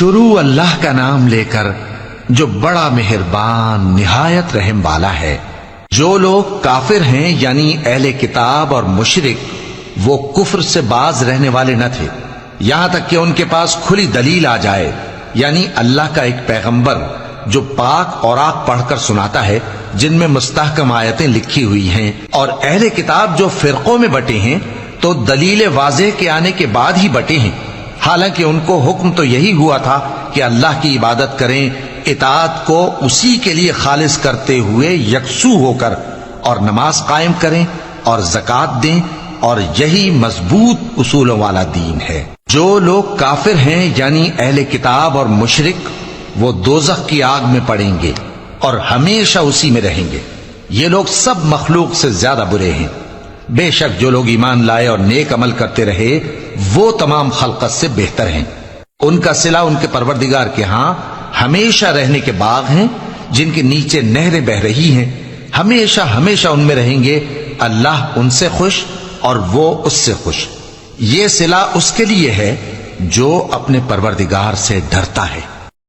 شروع اللہ کا نام لے کر جو بڑا مہربان نہایت رحم والا ہے۔ جو لوگ کافر ہیں یعنی اہل کتاب اور مشرک، وہ کفر سے باز رہنے والے نہ تھے یہاں تک کہ ان کے پاس کھلی دلیل آ جائے، یعنی اللہ کا ایک پیغمبر جو پاک اوراق پڑھ کر سناتا ہے جن میں مستحکم آیتیں لکھی ہوئی ہیں، اور اہل کتاب جو فرقوں میں بٹے ہیں تو دلیل واضح کے آنے کے بعد ہی بٹے ہیں، حالانکہ ان کو حکم تو یہی ہوا تھا کہ اللہ کی عبادت کریں، اطاعت کو اسی کے لیے خالص کرتے ہوئے یکسو ہو کر، اور نماز قائم کریں اور زکوٰۃ دیں، اور یہی مضبوط اصولوں والا دین ہے۔ جو لوگ کافر ہیں یعنی اہل کتاب اور مشرک، وہ دوزخ کی آگ میں پڑیں گے اور ہمیشہ اسی میں رہیں گے۔ یہ لوگ سب مخلوق سے زیادہ برے ہیں۔ بے شک جو لوگ ایمان لائے اور نیک عمل کرتے رہے وہ تمام خلقت سے بہتر ہیں۔ ان کا صلہ ان کے پروردگار کے ہاں ہمیشہ رہنے کے باغ ہیں جن کے نیچے نہریں بہ رہی ہیں، ہمیشہ ہمیشہ ان میں رہیں گے۔ اللہ ان سے خوش اور وہ اس سے خوش۔ یہ صلہ اس کے لیے ہے جو اپنے پروردگار سے ڈرتا ہے۔